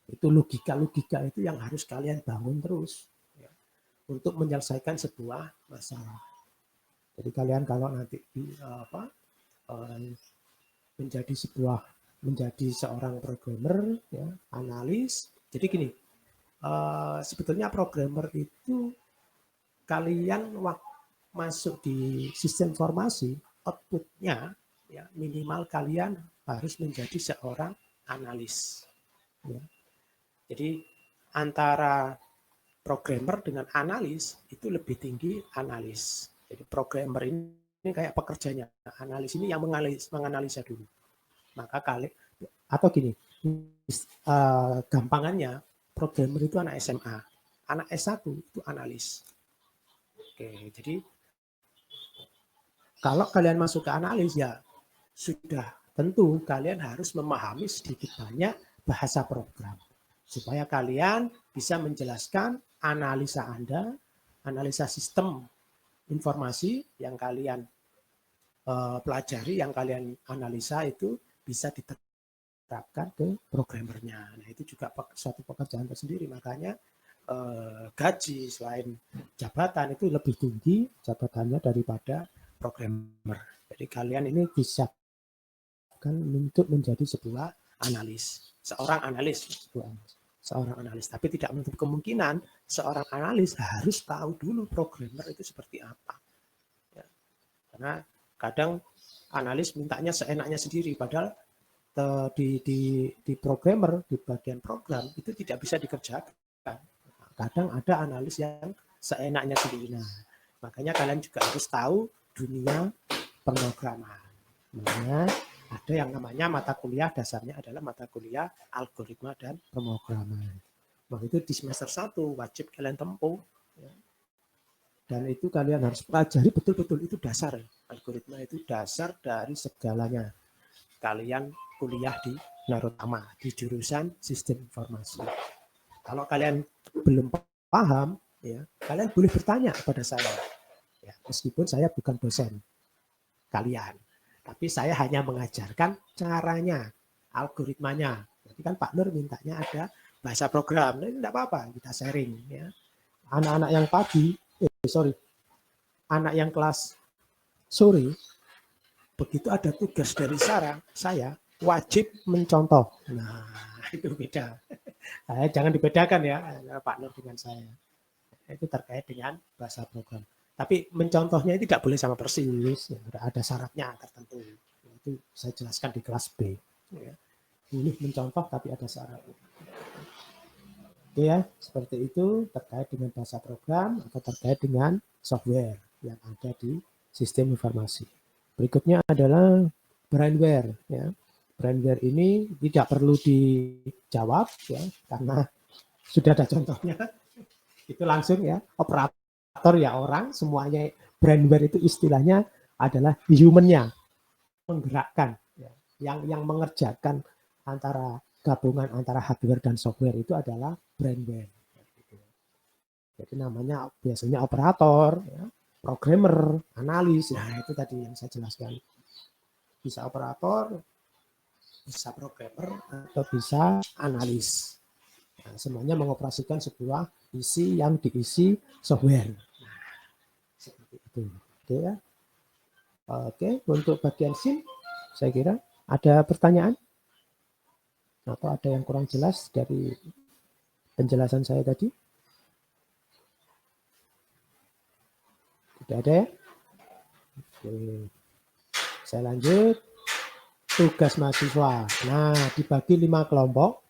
itu logika itu yang harus kalian bangun terus ya, untuk menyelesaikan sebuah masalah. Jadi kalian kalau nanti menjadi seorang programmer ya, analis. Jadi gini, sebetulnya programmer itu kalian masuk di sistem informasi, outputnya ya, minimal kalian harus menjadi seorang analis. Ya. Jadi antara programmer dengan analis itu lebih tinggi analis. Jadi programmer ini kayak pekerjanya, analis ini yang menganalisa dulu. Maka atau gini, gampangannya programmer itu anak SMA, anak S1 itu analis. Oke, jadi kalau kalian masuk ke analis ya sudah tentu kalian harus memahami sedikit banyak bahasa program supaya kalian bisa menjelaskan analisa Anda, analisa sistem informasi yang kalian pelajari, yang kalian analisa itu bisa diterapkan ke programmernya. Nah, itu juga suatu pekerjaan tersendiri. Makanya gaji selain jabatan itu lebih tinggi jabatannya daripada programmer. Jadi kalian ini bisa kan untuk menjadi sebuah analis, seorang analis, seorang analis. Tapi tidak menutup kemungkinan seorang analis harus tahu dulu programmer itu seperti apa. Ya. Karena kadang analis mintanya seenaknya sendiri, padahal di programmer, di bagian program itu tidak bisa dikerjakan. Kadang ada analis yang seenaknya sendiri. Nah, makanya kalian juga harus tahu dunia pemrograman. Makanya ada yang namanya mata kuliah dasarnya adalah mata kuliah algoritma dan pemrograman. Nah, itu di semester 1 wajib kalian tempuh. Ya. Dan itu kalian harus pelajari betul-betul, itu dasar. Algoritma itu dasar dari segalanya. Kalian kuliah di Narutama, di jurusan sistem informasi. Kalau kalian belum paham, ya, kalian boleh bertanya kepada saya. Ya, meskipun saya bukan dosen kalian, tapi saya hanya mengajarkan caranya, algoritmanya. Jadi kan Pak Nur mintanya ada bahasa program, nah, ini tidak apa-apa, kita sharing. Ya. Anak-anak yang pagi, anak yang kelas sore, begitu ada tugas dari saya wajib mencontoh. Nah, itu beda. Jangan dibedakan ya, Pak Nur dengan saya. Itu terkait dengan bahasa program. Tapi mencontohnya itu tidak boleh sama persis, ya, ada syaratnya tertentu. Itu saya jelaskan di kelas B. Ya. Boleh mencontoh tapi ada syaratnya. Oke ya, seperti itu terkait dengan bahasa program atau terkait dengan software yang ada di sistem informasi. Berikutnya adalah brainware. Ya. Brainware ini tidak perlu dijawab ya, karena sudah ada contohnya. Itu langsung ya, operator ya orang, semuanya. Brainware itu istilahnya adalah human-nya, menggerakkan, ya. yang mengerjakan antara gabungan antara hardware dan software itu adalah brainware. Jadi namanya biasanya operator, ya, programmer, analis. Nah itu tadi yang saya jelaskan. Bisa operator, bisa programmer, atau bisa analis. Nah, semuanya mengoperasikan sebuah isi yang diisi software. Nah, seperti itu. Oke ya. Oke, untuk bagian SIM, saya kira ada pertanyaan? Atau ada yang kurang jelas dari penjelasan saya tadi? Tidak ada ya? Oke. Saya lanjut. Tugas mahasiswa. Nah, dibagi 5 kelompok.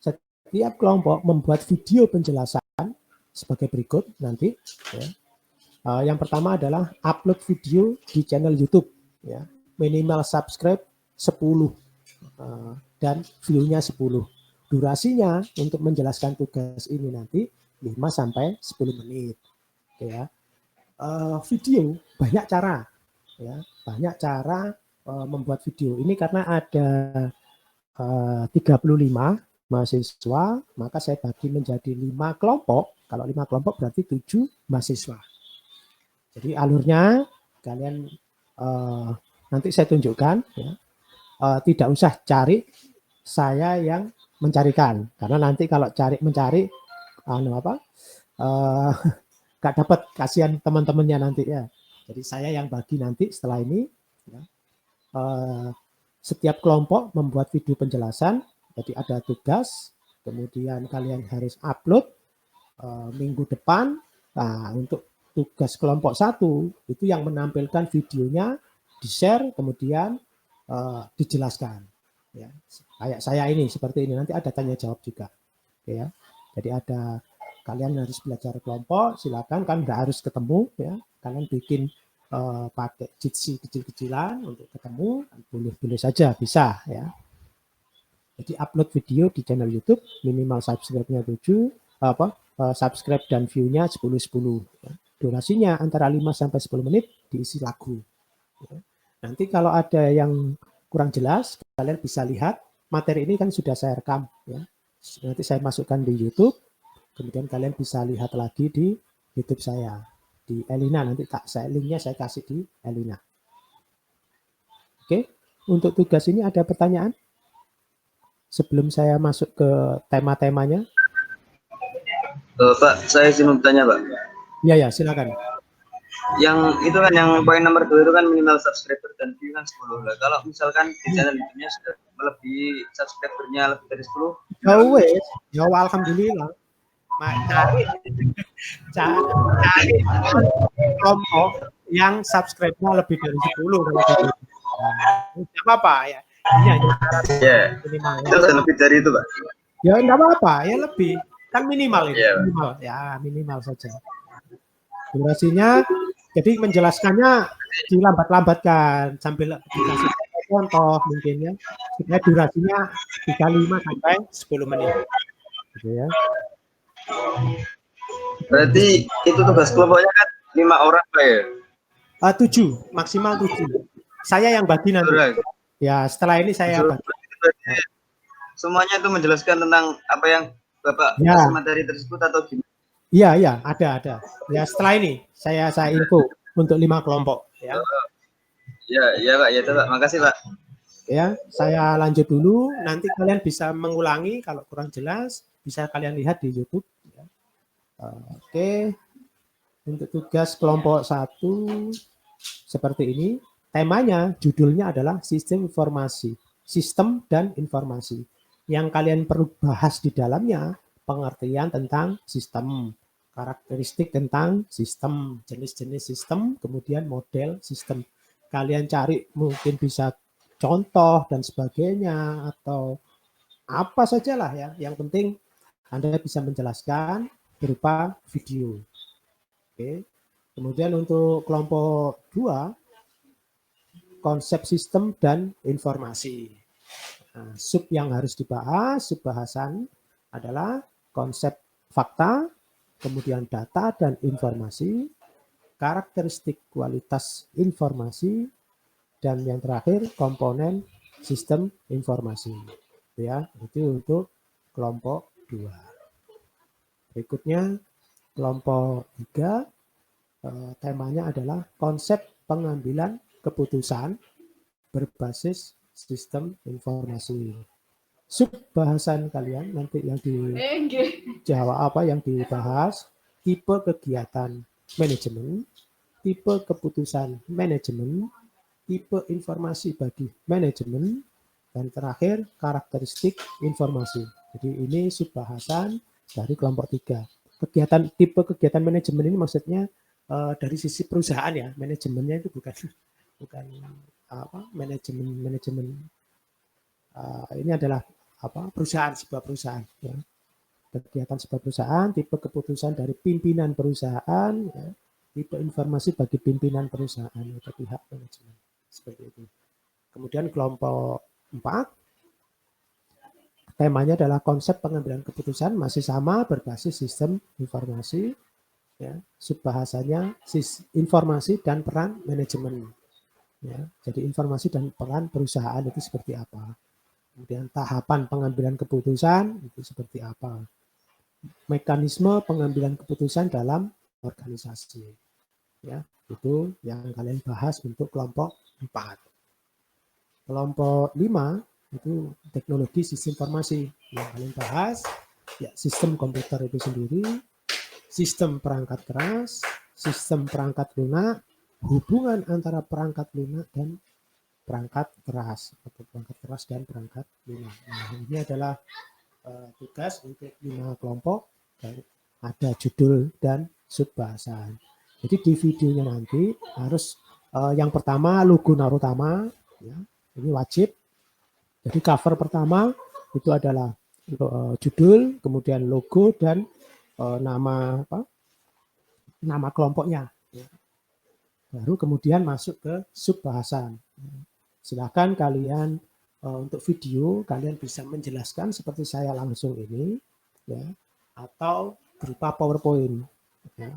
Setiap kelompok membuat video penjelasan sebagai berikut nanti. Ya. Yang pertama adalah upload video di channel YouTube. Ya. Minimal subscribe 10 dan view-nya 10. Durasinya untuk menjelaskan tugas ini nanti 5-10 menit. Ya. Video banyak cara. Ya. Banyak cara membuat video ini karena ada 35 mahasiswa, maka saya bagi menjadi 5 kelompok. Kalau 5 kelompok berarti 7 mahasiswa. Jadi alurnya kalian nanti saya tunjukkan. Ya. Tidak usah cari, saya yang mencarikan. Karena nanti kalau mencari, nggak dapat, kasihan teman-temannya nanti ya. Jadi saya yang bagi nanti setelah ini. Ya. Setiap kelompok membuat video penjelasan, jadi ada tugas, kemudian kalian harus upload minggu depan. Nah, untuk tugas kelompok 1 itu yang menampilkan videonya di-share, kemudian dijelaskan. Ya, kayak saya ini seperti ini, nanti ada tanya jawab juga. Ya, jadi ada kalian harus belajar kelompok, silakan kan nggak harus ketemu ya, kalian bikin pakai Jitsi kecil-kecilan untuk ketemu, boleh-boleh saja, bisa ya. Jadi upload video di channel YouTube, minimal subscribe-nya 7, subscribe dan view-nya 10-10. Ya. Durasinya antara 5-10 menit, diisi lagu. Ya. Nanti kalau ada yang kurang jelas, kalian bisa lihat materi ini kan sudah saya rekam. Ya. Nanti saya masukkan di YouTube, kemudian kalian bisa lihat lagi di YouTube saya. Di Elina, nanti linknya saya kasih di Elina. Oke, untuk tugas ini ada pertanyaan? Sebelum saya masuk ke tema-temanya. Pak, saya izin bertanya, Pak. Ya, silakan. Yang itu kan yang poin nomor 2 itu kan minimal subscriber dan view kan 10. Kalau misalkan di channel YouTube-nya sudah melebihi subscribernya lebih dari 10? Ya wes, ya alhamdulillah. Cari kelompok yang subscribe-nya lebih dari 10 kalau gitu. Nah, tidak apa-apa ya. Ini hanya syarat Ya. minimal. Itu kan lebih dari itu, Pak. Ya enggak apa-apa, ya lebih. Kan minimal itu, Iya. minimal. Ya, minimal saja. Durasinya jadi menjelaskannya dilambat-lambatkan sambil dikasih contoh mungkin ya. Supaya durasinya 35 sampai 10 menit. Gitu ya. Berarti itu tugas kelompoknya kan 5 orang, Pak ya? 7, maksimal 7. Saya yang bagi nanti. Betul. Ya, setelah ini saya bagi. Berarti semuanya itu menjelaskan tentang apa yang Bapak Ya. kasih materi tersebut atau gimana? Iya, ada. Ya, setelah ini saya info untuk 5 kelompok ya. Ya, Pak. Ya, Pak. Makasih, Pak. Ya, saya lanjut dulu. Nanti kalian bisa mengulangi kalau kurang jelas, bisa kalian lihat di YouTube. Ya. Oke, untuk tugas kelompok 1 seperti ini. Temanya, judulnya adalah sistem informasi, sistem dan informasi. Yang kalian perlu bahas di dalamnya, pengertian tentang sistem, karakteristik tentang sistem, jenis-jenis sistem, kemudian model sistem. Kalian cari mungkin bisa contoh dan sebagainya atau apa sajalah ya. Yang penting Anda bisa menjelaskan berupa video. Oke. Kemudian untuk kelompok 2 konsep sistem dan informasi. Nah, sub yang harus dibahas, sub bahasan adalah konsep fakta, kemudian data dan informasi, karakteristik kualitas informasi, dan yang terakhir komponen sistem informasi. Ya, itu untuk kelompok 2. Berikutnya kelompok 3 temanya adalah konsep pengambilan keputusan berbasis sistem informasi. Sub bahasan kalian nanti yang dijawab apa yang dibahas, tipe kegiatan manajemen, tipe keputusan manajemen, tipe informasi bagi manajemen, dan terakhir karakteristik informasi. Jadi ini sub bahasan dari kelompok 3. Tipe kegiatan manajemen ini maksudnya dari sisi perusahaan ya, manajemennya itu bukan apa manajemen ini adalah apa sebuah perusahaan ya. Kegiatan sebuah perusahaan, tipe keputusan dari pimpinan perusahaan ya, tipe informasi bagi pimpinan perusahaan atau pihak manajemen seperti itu. Kemudian kelompok 4 temanya adalah konsep pengambilan keputusan, masih sama berbasis sistem informasi ya, subbahasanya informasi dan peran manajemen. Ya, jadi informasi dan peran perusahaan itu seperti apa. Kemudian tahapan pengambilan keputusan itu seperti apa. Mekanisme pengambilan keputusan dalam organisasi. Ya, itu yang kalian bahas untuk kelompok 4. Kelompok 5 itu teknologi sistem informasi. Yang kalian bahas ya sistem komputer itu sendiri, sistem perangkat keras, sistem perangkat lunak, hubungan antara perangkat lunak dan perangkat keras atau perangkat keras dan perangkat lunak. Nah, ini adalah tugas untuk 5 kelompok dan ada judul dan subbahasan. Jadi di videonya nanti harus yang pertama logo Narutama ya, ini wajib. Jadi cover pertama itu adalah judul, kemudian logo dan nama kelompoknya. Baru kemudian masuk ke subbahasan. Silakan kalian untuk video kalian bisa menjelaskan seperti saya langsung ini, ya, atau berupa PowerPoint. Ya.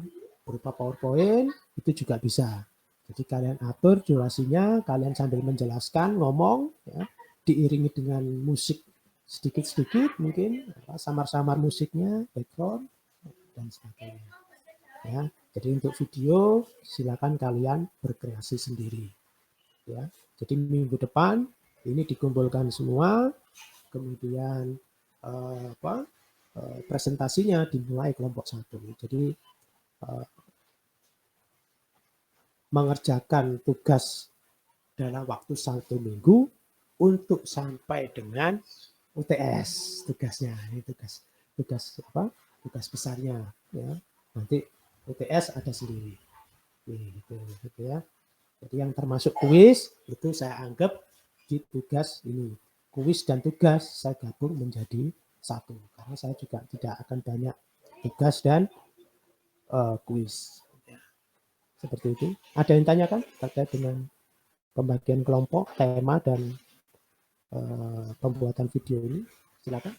Berupa PowerPoint itu juga bisa. Jadi kalian atur durasinya, kalian sambil menjelaskan, ngomong, ya, diiringi dengan musik sedikit-sedikit mungkin, samar-samar musiknya, background, dan sebagainya. Ya. Jadi untuk video silakan kalian berkreasi sendiri. Ya. Jadi minggu depan ini dikumpulkan semua, kemudian presentasinya dimulai kelompok 1. Jadi mengerjakan tugas dalam waktu 1 minggu untuk sampai dengan UTS tugasnya. Ini tugas apa? Tugas besarnya ya. Nanti UTS ada sendiri. Gitu ya. Jadi yang termasuk kuis itu saya anggap di tugas ini. Kuis dan tugas saya gabung menjadi satu. Karena saya juga tidak akan banyak tugas dan kuis. Ya. Seperti itu. Ada yang tanyakan terkait dengan pembagian kelompok, tema, dan pembuatan video ini? Silakan.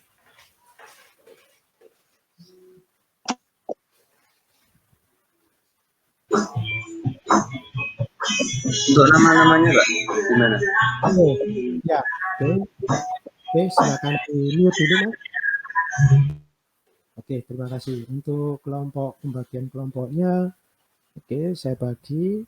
Untuk nama-namanya Pak, gimana? Ya, oke, silakan di-mute dulu Mas. Oke, terima kasih. Untuk kelompok, pembagian kelompoknya, oke, saya bagi